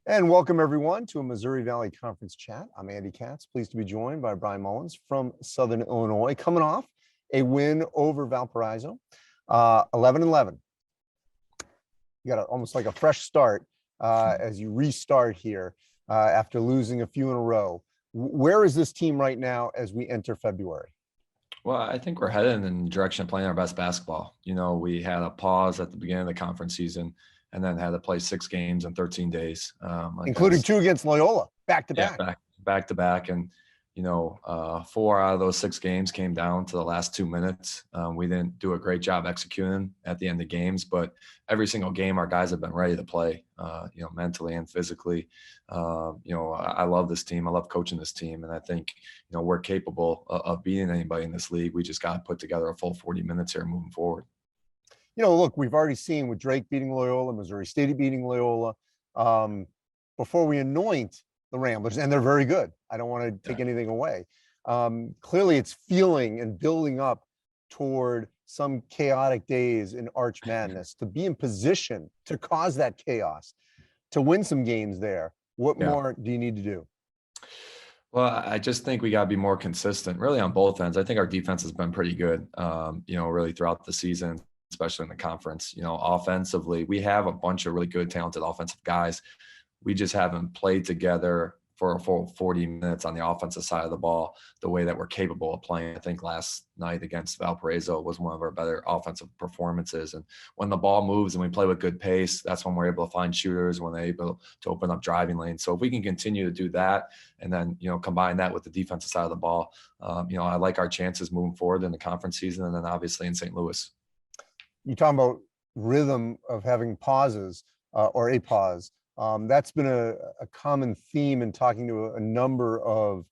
And welcome everyone to a Missouri Valley Conference chat. I'm Andy Katz, pleased to be joined by Bryan Mullins from Southern Illinois, coming off a win over Valparaiso, 11-11. You got almost like a fresh start as you restart here after losing a few in a row. Where is this team right now as we enter February? Well, I think we're headed in the direction of playing our best basketball. We had a pause at the beginning of the conference season and then had to play 6 games in 13 days. Including 2 against Loyola, back-to-back. Yeah, back-to-back. And, 4 out of those 6 games came down to the last 2 minutes. We didn't do a great job executing at the end of games, but every single game our guys have been ready to play, mentally and physically. I love this team. I love coaching this team. And I think, we're capable of beating anybody in this league. We just got to put together a full 40 minutes here moving forward. Look, we've already seen with Drake beating Loyola, Missouri State beating Loyola, before we anoint the Ramblers, and they're very good. I don't want to take anything away. Clearly, it's feeling and building up toward some chaotic days in Arch Madness to be in position to cause that chaos, to win some games there. What more do you need to do? Well, I just think we got to be more consistent, really, on both ends. I think our defense has been pretty good, really throughout the season, especially in the conference. Offensively, we have a bunch of really good, talented offensive guys. We just haven't played together for a full 40 minutes on the offensive side of the ball the way that we're capable of playing. I think last night against Valparaiso was one of our better offensive performances. And when the ball moves and we play with good pace, that's when we're able to find shooters, when they're able to open up driving lanes. So if we can continue to do that and then, combine that with the defensive side of the ball, I like our chances moving forward in the conference season and then obviously in St. Louis. You talking about rhythm of having pauses or a pause. That's been a common theme in talking to a number of,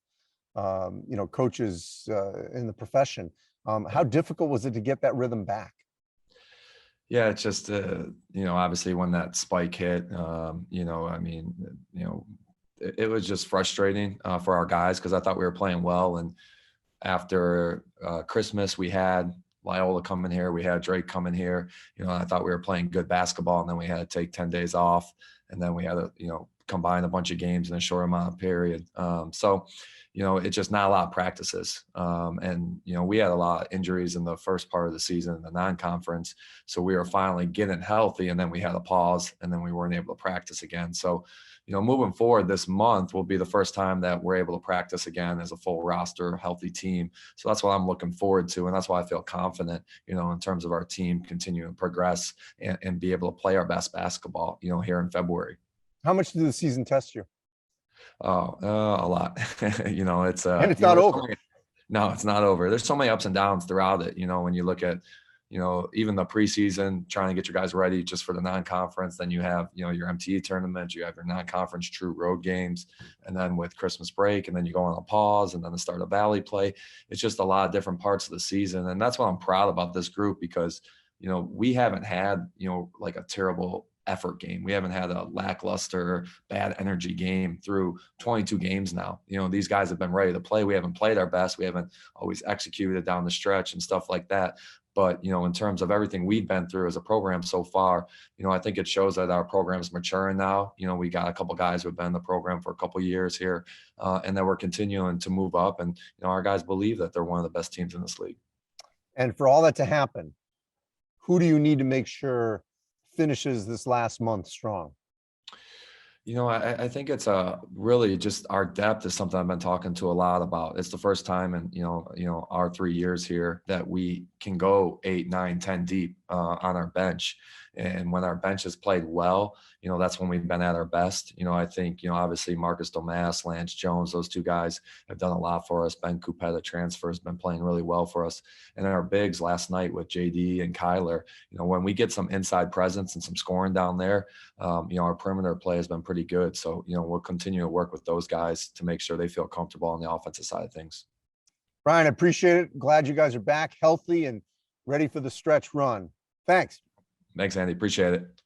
coaches in the profession. How difficult was it to get that rhythm back? Yeah, it's just, obviously when that spike hit, it was just frustrating for our guys because I thought we were playing well. And after Christmas, we had Loyola coming here. We had Drake coming here. I thought we were playing good basketball, and then we had to take 10 days off, and then we had to, combine a bunch of games in a short amount of period. It's just not a lot of practices. And we had a lot of injuries in the first part of the season in the non-conference. So we were finally getting healthy, and then we had a pause, and then we weren't able to practice again. So, moving forward this month will be the first time that we're able to practice again as a full roster, healthy team. So that's what I'm looking forward to. And that's why I feel confident, in terms of our team continuing to progress and be able to play our best basketball, here in February. How much did the season test you? Oh, a lot. It's and it's not over. No, it's not over. There's so many ups and downs throughout it. When you look at, even the preseason, trying to get your guys ready just for the non-conference. Then you have, your MTE tournament, you have your non-conference true road games, and then with Christmas break, and then you go on a pause, and then the start of Valley play. It's just a lot of different parts of the season. And that's what I'm proud about this group because, we haven't had, like a terrible effort game. We haven't had a lackluster, bad energy game through 22 games now. These guys have been ready to play. We haven't played our best. We haven't always executed down the stretch and stuff like that. But, in terms of everything we've been through as a program so far, I think it shows that our program's maturing now. We got a couple guys who have been in the program for a couple of years here, and that we're continuing to move up. And, our guys believe that they're one of the best teams in this league. And for all that to happen, who do you need to make sure finishes this last month strong? I think it's really just our depth is something I've been talking to a lot about. It's the first time in, our 3 years here that we can go 8, 9, 10 deep on our bench. And when our bench has played well, that's when we've been at our best. I think, obviously Marcus Domas, Lance Jones, those 2 guys have done a lot for us. Ben Coupetta transfer has been playing really well for us. And then our bigs last night with JD and Kyler, when we get some inside presence and some scoring down there, our perimeter play has been pretty good. So, we'll continue to work with those guys to make sure they feel comfortable on the offensive side of things. Bryan, I appreciate it. Glad you guys are back healthy and ready for the stretch run. Thanks. Thanks, Andy. Appreciate it.